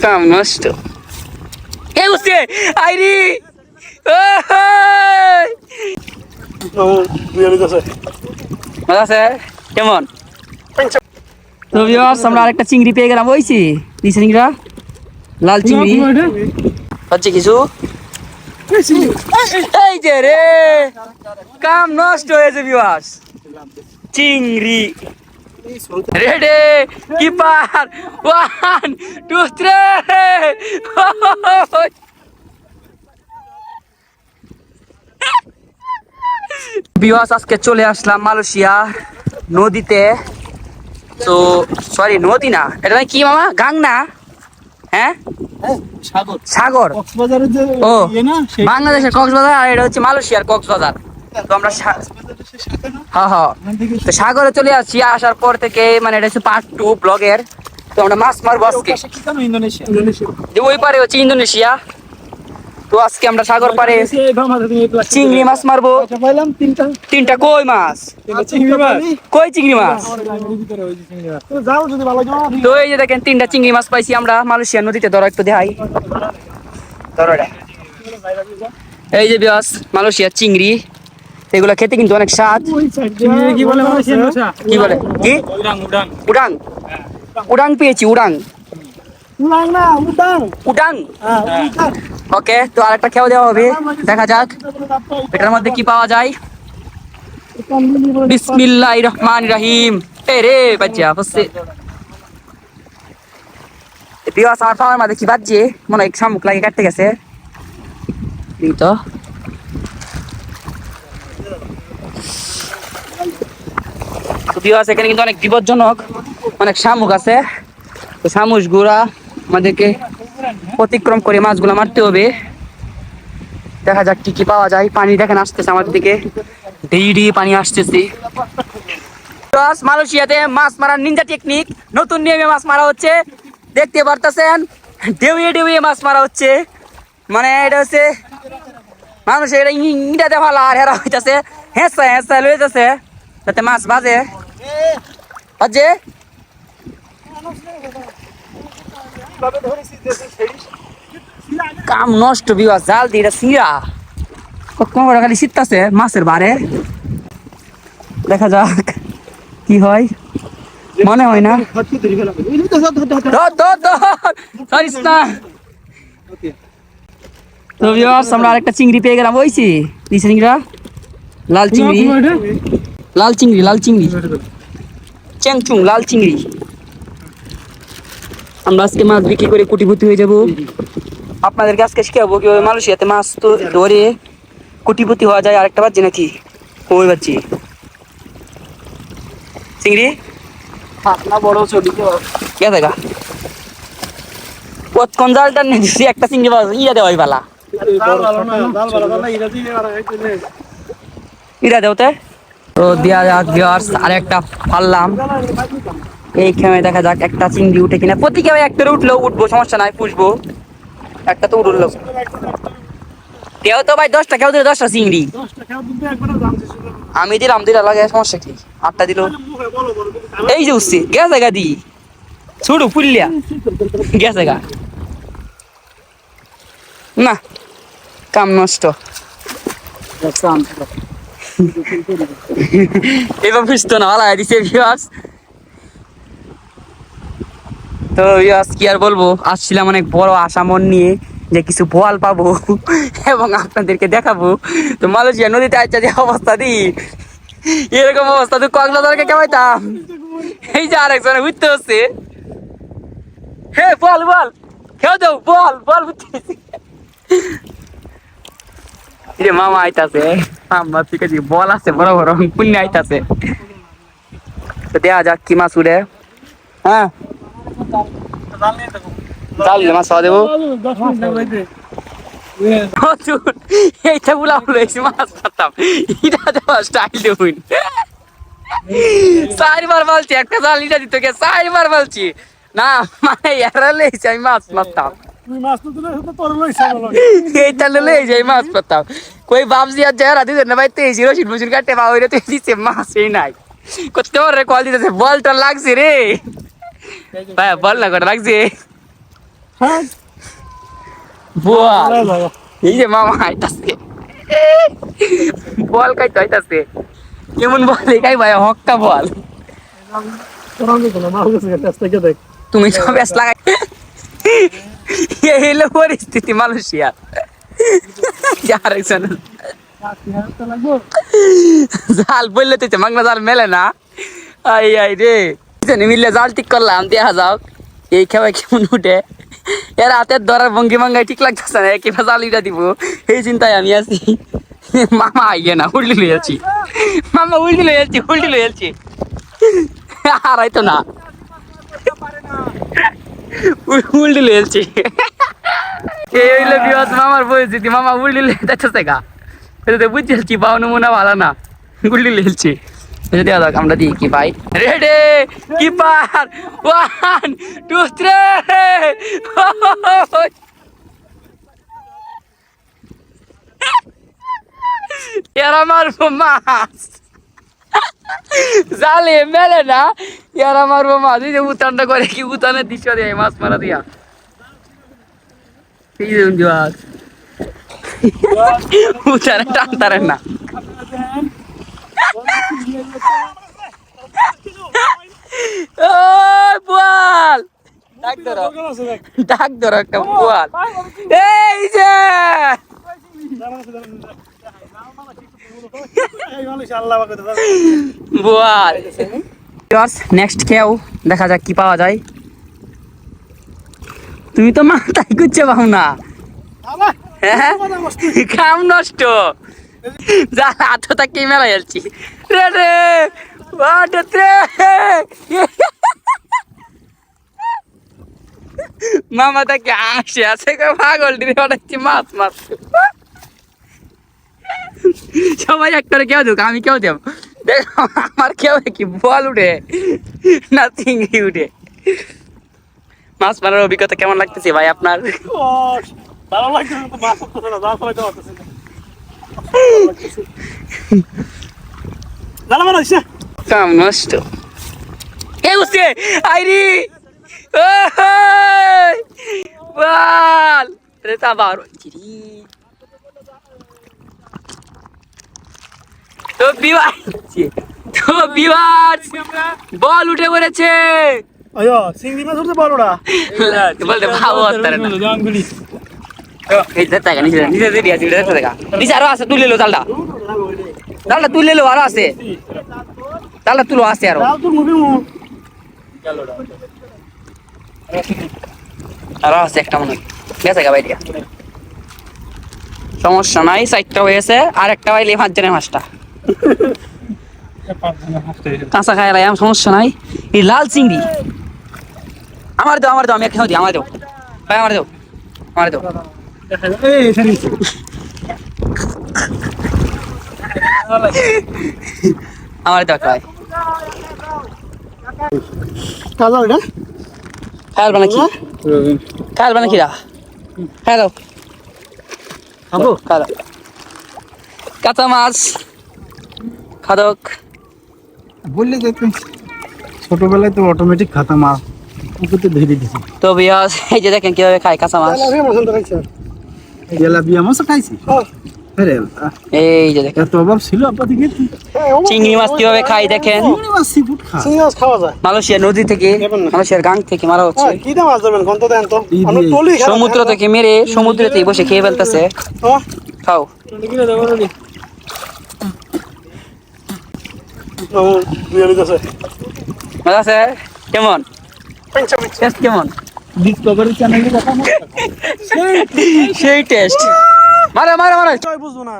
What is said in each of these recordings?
কাম নষ্ট এ উসে আইরি আছে কেমন তো ভিউয়ার্স আমরা আরেকটা চিংড়ি পেয়ে গেলাম ওইছি এই চিংড়িটা লাল চিংড়ি হচ্ছে কিছু এই যে রে কাম নষ্ট হয়েছে ভিউয়ার্স চিংড়ি রেডি কিপার 1 2 3 ভিউয়ার্স আজকে চলে আসলাম মালয়েশিয়া নদীতে তো সরি নদী না এটা কি মামা গাং না হ্যাঁ সাগর ও বাংলাদেশের কক্সবাজার আর এটা হচ্ছে মালয়েশিয়ার কক্সবাজার তো আমরা হ্যাঁ হ্যাঁ তো সাগরে চলে আসছি আসার পর থেকে মানে এটা হচ্ছে পার্ট 2 ব্লগের তো আমরা মাছ মারবো আজকে যে ওই পারে হচ্ছে ইন্দোনেশিয়া তো আজকে আমরা সাগর পারে চিংড়ি মাছ মারবো তিনটা কই মাছ কই চিংড়ি মাছ তো এই যে দেখেন তিনটা চিংড়ি মাছ পাইছি আমরা মালয়েশিয়া নদীতে ধরো একটু দেখাই ধরো এই যে বিয়াস মালয়েশিয়ার চিংড়ি এগুলা খেতে কিন্তু অনেক স্বাদ কি বলে কি উডাং উডাং পেয়েছি উডাং উডাং ওকে তো আরেকটা খেয়ে দেওয়া হবে দেখা যাক এটার মধ্যে কি পাওয়া যায় বিসমিল্লাহির রহমানির রহিম এই রে বাচ্চা বসে বিয়াস আমার পাওয়ার মধ্যে কি বাজছে মনে হয় শামুক লাগে কাটতে গেছে এই তো বিয়াস এখানে কিন্তু অনেক বিপজ্জনক অনেক শামুক আছে তো শামুক গুড়া আমাদেরকে অতিক্রম করে মাছগুলো মারতে হবে দেখা যাক কি কি পাওয়া যায় পানি দেখেন আসতেছে আমাদের দিকে ডেইলি পানি আসতেছে মালয়েশিয়াতে মাছ মারার নিনজা টেকনিক নতুন নিয়মে মাছ মারা হচ্ছে দেখতে পারতেছেন ডেউয়ে ডেউয়ে মাছ মারা হচ্ছে মানে এটা হচ্ছে মানুষ এটা ইটাতে ভালো আর হেরা হইতেছে হেঁচা হেঁচা লইতেছে যাতে মাছ বাজে বাজে কাম নষ্ট বিবা জাল দিয়ে এটা সিরা কোমরে খালি শীততাছে মাছের বারে দেখা যাক কি হয় মনে হয় না তো ভিউয়ার্স আমরা আরেকটা চিংড়ি পেয়ে গেলাম ওইছি এই চিংড়িটা লাল চিংড়ি লাল চিংড়ি লাল চিংড়ি চ্যাংচুং লাল চিংড়ি আমরা আজকে মাছ বিক্রি করে কোটিপতি হয়ে যাব আপনাদেরকে আজকে শিখাবো কিভাবে মালয়েশিয়াতে মাছ তো ধরে কোটিপতি হওয়া যায় আরেকটা বাজছে নাকি ওই বাজছি চিংড়ি না বড় ছবি কে দেখা কোন জালটা নিয়েছি একটা চিংড়ি পাওয়া ইয়া দেওয়া পালা ইরা দেওতে তো দেওয়া যাক ভিউয়ার্স আর একটা পারলাম এই খেয়ে দেখা যাক একটা চিংড়ি উঠে কিনা প্রতি কেউ একটা উঠলেও উঠবো সমস্যা নাই পুষবো একটা তো উঠলো কেউ তো ভাই 10টা কেউ দিলে 10টা চিংড়ি আমি দিলাম দিলা লাগে সমস্যা কি 8টা দিল এই যে উঠছি গেছে গা দি ছুড়ু পুল্লিয়া গেছে গা না কাম নষ্ট এবার বুঝতো না ভালো দিছে ভিউয়ার্স তো ভিউয়ার্স কি আর বলবো আসছিলাম অনেক বড় আশা মন নিয়ে যে কিছু বোয়াল পাবো এবং আপনাদেরকে দেখাবো তো মালয়েশিয়া নদীতে আচ্ছা যে অবস্থা দি এরকম অবস্থা তুই কক্সবাজারকে কেমাইতাম এই যে আরেকজনে উঠতে হচ্ছে হে বল বল খেয়ে দাও বল বল রে মামা আইতাছে আমার থেকে যে বল আছে বড় বড় পুণ্য আইতাছে তো দেখা যাক কি মাছ উড়ে হ্যাঁ জাল মাছ খাওয়া দেবো এইটা বুলা বলেছি মাছ খাতাম এটা দেওয়া স্টাইল দেবুন 4বার বলছি একটা জাল এটা দিত কে 4বার বলছি না মানে এরা লেছি আমি মাছ মারতাম এইটা লই যাই মাছ পাতাম কই বাপজি আর যারা দিতে না ভাই 23 রশিদ মুজুর কাটে বা ওইটা তুই দিছে মাছই নাই করতে পারে কল দিতেছে বলটা লাগছে রে ভাই বল না করে লাগছে বল এই যে মামা আইতাছে বল খাইতে আইতাছে কেমন বল একাই ভাই হক্কা বল তুমি তো বেশ লাগাই এই হলো পরিস্থিতি মালয়েশিয়া আরেকজন জাল বললে তো মাগনা জাল মেলে না আই আই রে মিললে জাল ঠিক করলাম দেখা যাও এই খেয়ে কেমন উঠে এর হাতের ধরার ভঙ্গি ভাঙ্গাই ঠিক লাগতেছে না কিভাবে জালিটা দিব এই চিন্তায় আমি আছি মামা আইয়ে না উল্টি লই যাচ্ছি মামা উল্টি লই যাচ্ছি হারাইতো না উল্টি লই যাচ্ছি এই হইলে বিবাস মামার পরিস্থিতি মামা উল্টি লই যাচ্ছে গা বুঝতে পারছি পাও নমুনা ভালো না উল্টি লই যাচ্ছি দেওয়া যাক আমরা দিই কি ভাই রেডি কিপার 1 2 3 এরা মারবো মাছ জালে মেলে না এরা মারবো মাছ এই যে উতানটা করে কি উতানের দৃশ্য দেয় মাছ মারা দিয়া এই যে উতানে টানতারেন না বল ডাক ধরো একটা বল এই যে বল নেক্সট কেউ দেখা যাক কি পাওয়া যায় তুমি তো মাথায় কুচ্ছে পাও না কাম নষ্ট যা হাত তাকে মেলা যাচ্ছি রে রে মামা তাকে আসে আছে পাগল ডিরে ওটাচ্ছি মাছ মাছ সবাই একটা কেউ দেব আমি কেউ দেব দেখো আমার কেউ কি বল উঠে না চিংড়ি উঠে মাছ মারার অভিজ্ঞতা কেমন লাগতেছে ভাই আপনার কাম নষ্ট কে উঠছে আইরি বল রে তা বারো তো বিবার বল উঠে পড়েছে আয়ো চিংড়ি মাছ ধরতে পারো না বলতে ভাবো আসতে না এই দেখা নিচে দিয়ে দেখা নিচে আরো আছে তুলে লো জালটা তুলে লো আরো আছে জালটা তুলো আছে আরো আছে একটা মনে গেছে গা বাইরিয়া সমস্যা নাই 4টা হয়েছে আর একটা বাইলে 5 জনের 5টা কাঁচা খাই লাম সমস্যা নাই এই লাল চিংড়ি আমার দাও আমি একটা দিই আমার দাও ভাই আমার দাও আমার দাও ভাই কালো এটা খাল বানা কি হ্যালো খাবো খালো কাঁচা মাছ খাদক বললে যে ছোটবেলায় তো অটোমেটিক খাতা মাছ পুকুরতে ধরে দিছি তো বিয়াস এই যে দেখেন কিভাবে খায় কাঁচা মাছ তেলাপিয়া মাছ খাইছি এই যে দেখেন এত অভাব ছিল আপনাদের চিংড়ি মাছ কিভাবে খাই দেখেন মালয়েশিয়া নদী থেকে মালয়েশিয়ার গাং থেকে মারা হচ্ছে সমুদ্র থেকে মেরে সমুদ্রেতে বসে খেয়ে ফেলতেছে খাও মজা আছে কেমন কেমন ডিসকভারি চ্যানেলে দেখা সেই টেস্ট মারা বুঝবো না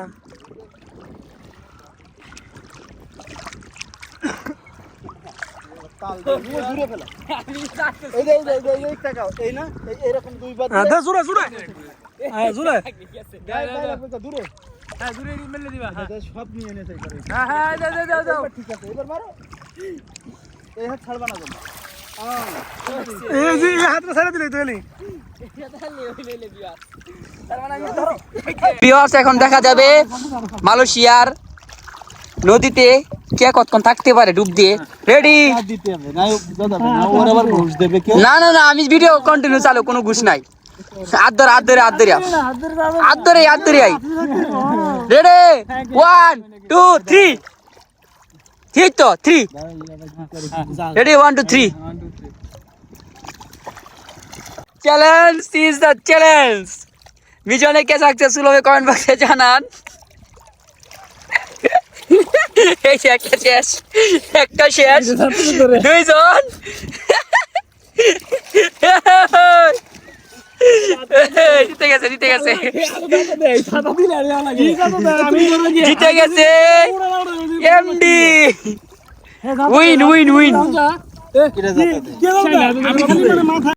সব নিয়ে এনেছে এবার মারো এই হাত ছাড়বা না হাত ছাড়া দিলে তো ভিউয়ার্স এখন দেখা যাবে মালয়েশিয়ার নদীতে কে কতক্ষণ থাকতে পারে ডুব দিয়ে? রেডি? দিতে হবে না দাদা না ওর আবার ঘুষ দেবে কেউ না না না, আমি ভিডিও কন্টিনিউ চালু, কোনো ঘুষ নাই। আদরে আই। রেডি? 1 2 3 ঠিক তো 3 ready 1 2 3 challenge is the challenge. মিশনে কে সাকসেসফুল হবে কমেন্ট বক্সে জানান। এই যে একটা শেষ দুইজন জিতে গেছে এমডি উইন এটা